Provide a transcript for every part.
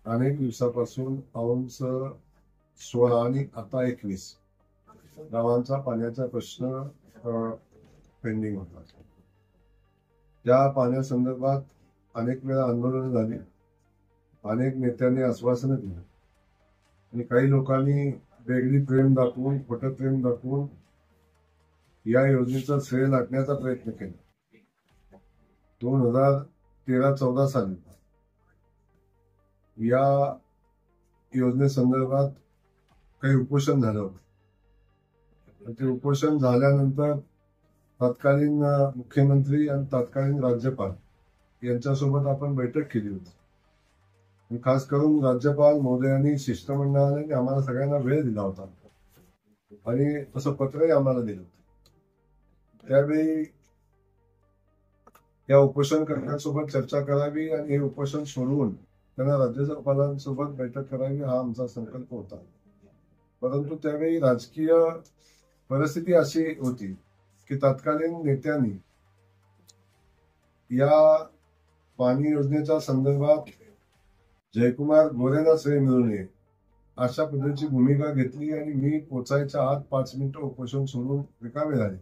अनेक दिवसापासून औंध 16 आणि आता 21 गावांचा पाण्याचा प्रश्न पेंडिंग होता. त्या पाण्यासंदर्भात अनेक वेळा आंदोलन झाली, अनेक नेत्यांनी आश्वासनं दिली आणि काही लोकांनी वेगळी प्रेम दाखवून, खोटं प्रेम दाखवून या योजनेचा श्रेय लाटण्याचा प्रयत्न केला. 2013-14 साली या योजनेसंदर्भात काही उपोषण झालं होतं. ते उपोषण झाल्यानंतर तत्कालीन मुख्यमंत्री आणि तत्कालीन राज्यपाल यांच्यासोबत आपण बैठक केली होती. खास करून राज्यपाल महोदयांनी शिष्टमंडळाने आम्हाला सगळ्यांना वेळ दिला होता आणि तसं पत्रही आम्हाला दिलं होतं. त्यावेळी या उपोषणकर्त्यांसोबत चर्चा करावी आणि हे उपोषण सोडवून त्यांना राज्यपालांसोबत बैठक करावी हा आमचा संकल्प होता. परंतु त्यावेळी राजकीय परिस्थिती अशी होती की तत्कालीन नेत्यांनी या पाणी योजनेच्या संदर्भात जयकुमार गोरेंना श्रेय मिळू नये अशा पद्धतीची भूमिका घेतली आणि मी पोचायच्या आत 5 मिनिटं उपोषण सोडून रिकामे झाले.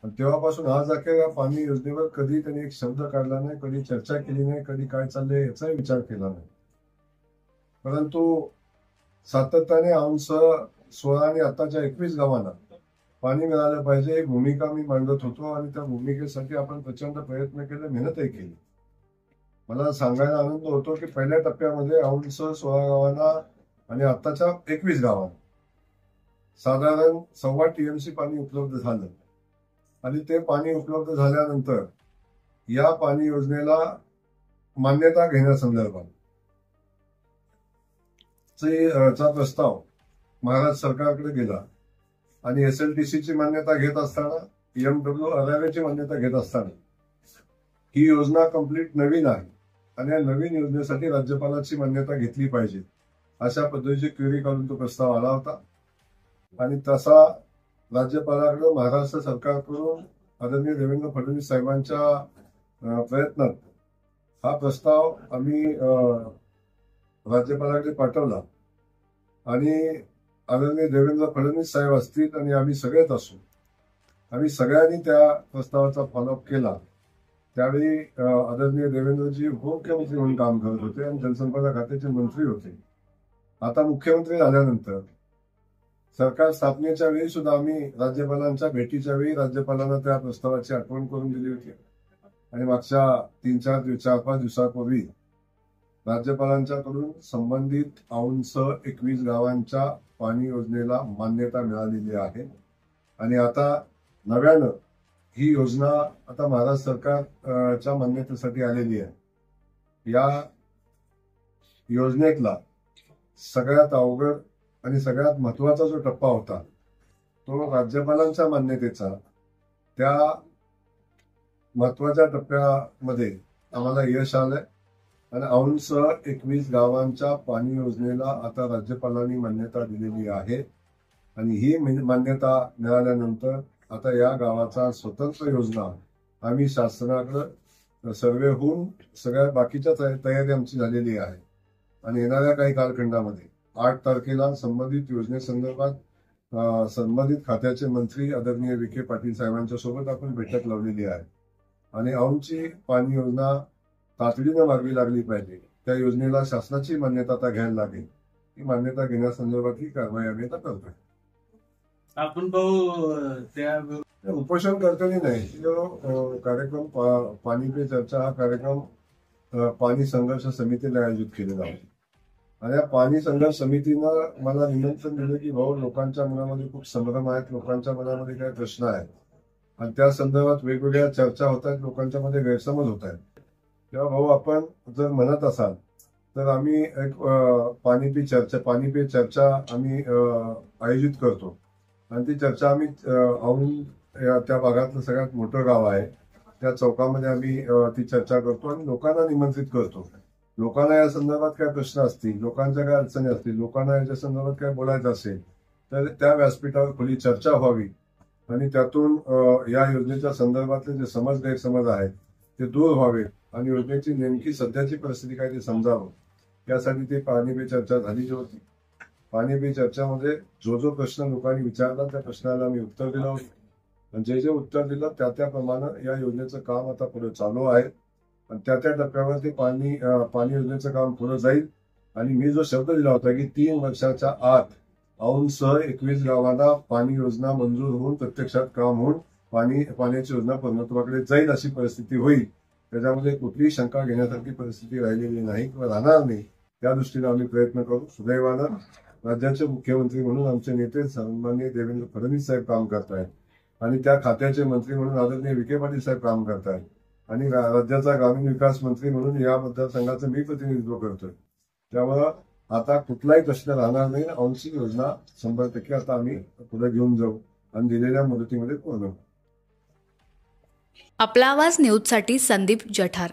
तेव्हापासून आज अखेर या पाणी योजनेवर कधी त्यांनी एक शब्द काढला नाही, कधी चर्चा केली नाही, कधी काय चाललंय याचाही विचार केला नाही. परंतु सातत्याने औंध 16 आणि आताच्या 21 गावांना पाणी मिळालं पाहिजे ही भूमिका मी मांडत होतो आणि त्या भूमिकेसाठी आपण प्रचंड प्रयत्न केले, मेहनतही केली. मला सांगायला आनंद होतो की पहिल्या टप्प्यामध्ये औंध 16 गावांना आणि आताच्या 21 गावांना साधारण 1.25 TMC पाणी उपलब्ध झालं आणि ते पाणी उपलब्ध झाल्यानंतर या पाणी योजनेला मान्यता घेण्यासंदर्भात चा प्रस्ताव महाराष्ट्र सरकारकडे गेला आणि SLTCची मान्यता घेत असताना, MW ची मान्यता घेत असताना ही योजना कंप्लीट नवीन आहे आणि या नवीन योजनेसाठी राज्यपालाची मान्यता घेतली पाहिजे अशा पद्धतीची क्वेरी करून तो प्रस्ताव आला होता. आणि तसा राज्यपालाकडे महाराष्ट्र सरकारकडून आदरणीय देवेंद्र फडणवीस साहेबांच्या प्रयत्नात हा प्रस्ताव आम्ही राज्यपालाकडे पाठवला आणि आदरणीय देवेंद्र फडणवीस साहेब असतील आणि आम्ही सगळेच असू, आम्ही सगळ्यांनी त्या प्रस्तावाचा फॉलोअप केला. त्यावेळी आदरणीय देवेंद्रजी उपमुख्यमंत्री म्हणून काम करत होते आणि जलसंपदा खात्याचे मंत्री होते. आता मुख्यमंत्री झाल्यानंतर सरकार स्थापनेच्या वेळी सुद्धा आम्ही राज्यपालांच्या भेटीच्या वेळी राज्यपालांना त्या प्रस्तावाची आठवण करून दिली होती आणि मागच्या 4-5 दिवसापूर्वी राज्यपालांच्याकडून संबंधित औंध 21 गावांच्या पाणी योजनेला मान्यता मिळालेली आहे. आणि आता नव्यानं ही योजना आता महाराष्ट्र सरकारच्या मान्यतेसाठी आलेली आहे. या योजनेतला सगळ्यात अवघड आणि सगळ्यात महत्वाचा जो टप्पा होता तो राज्यपालांच्या मान्यतेचा, त्या महत्वाच्या टप्प्यामध्ये आम्हाला यश आलंय आणि औंध 21 गावांच्या पाणी योजनेला आता राज्यपालांनी मान्यता दिलेली आहे. आणि ही मान्यता मिळाल्यानंतर आता या गावाचा स्वतंत्र योजना आम्ही शासनाकडे सर्वे होऊन सगळ्या बाकीच्या तयारी आमची झालेली आहे. आणि येणाऱ्या काही कालखंडामध्ये 8 तारखेला संबंधित योजनेसंदर्भात संबंधित खात्याचे मंत्री आदरणीय विखे पाटील साहेबांच्या सोबत आपण बैठक लावलेली आहे आणि औंधची पाणी योजना तातडीनं मार्गी लागली पाहिजे. त्या योजनेला शासनाची मान्यता आता घ्यायला लागेल. ही मान्यता घेण्यासंदर्भात ही कारवाई आम्ही आता करतोय. आपण भाऊ त्या उपोषणकर्त्यांनी नाही, जो कार्यक्रम पाणी पे चर्चा हा कार्यक्रम पाणी संघर्ष समितीने आयोजित केलेला आहे आणि या पाणी संघर्ष समितीनं मला निमंत्रण दिलं की भाऊ लोकांच्या मनामध्ये खूप संभ्रम आहेत, लोकांच्या मनामध्ये काही प्रश्न आहेत आणि त्या संदर्भात वेगवेगळ्या चर्चा होत आहेत, लोकांच्या मध्ये गैरसमज होत आहेत. तेव्हा भाऊ आपण जर म्हणत असाल तर आम्ही एक पाणी पे चर्चा आम्ही आयोजित करतो आणि ती चर्चा आम्ही औंध त्या भागातलं सगळ्यात मोठं गाव आहे त्या चौकामध्ये आम्ही ती चर्चा करतो आणि लोकांना निमंत्रित करतो. लोकांना या संदर्भात काय प्रश्न असतील, लोकांच्या काय अडचणी असतील, लोकांना याच्या संदर्भात काय बोलायचं असेल तर त्या व्यासपीठावर खुली चर्चा व्हावी आणि त्यातून या योजनेच्या संदर्भातले जे गैरसमज आहेत ते दूर व्हावे आणि योजनेची नेमकी सध्याची परिस्थिती काय ते समजावं त्यासाठी ते पाणी पे चर्चा झाली होती. पाणी पे चर्चामध्ये जो प्रश्न लोकांनी विचारला त्या प्रश्नाला मी उत्तर दिलं होतं आणि जे उत्तर दिलं त्याप्रमाणे या योजनेचं काम आता पुढे चालू आहे आणि त्या टप्प्यावर ते पाणी योजनेचं काम पुढे जाईल. आणि मी जो शब्द दिला होता की 3 वर्षाच्या आत औंधसह 21 गावांना पाणी योजना मंजूर होऊन प्रत्यक्षात काम होऊन पाण्याची योजना पूर्णत्वाकडे जाईल अशी परिस्थिती होईल, त्याच्यामध्ये कुठलीही शंका घेण्यासारखी परिस्थिती राहिलेली नाही किंवा राहणार नाही. त्या दृष्टीने आम्ही प्रयत्न करू. सुदैवानं राज्याचे मुख्यमंत्री म्हणून आमचे नेते सन्माननीय देवेंद्र फडणवीस साहेब काम करतायत आणि त्या खात्याचे मंत्री म्हणून आदरणीय विखे पाटील साहेब काम करतायत आणि राज्याचा ग्रामीण विकास मंत्री म्हणून या मतदारसंघाचं मी प्रतिनिधित्व करतोय. त्यामुळं आता कुठलाही प्रश्न राहणार नाही. औंधची योजना 100% आता आम्ही पुढे घेऊन जाऊ आणि दिलेल्या मुदतीमध्ये पूर्ण. आपला आवाज न्यूजसाठी संदीप जठार.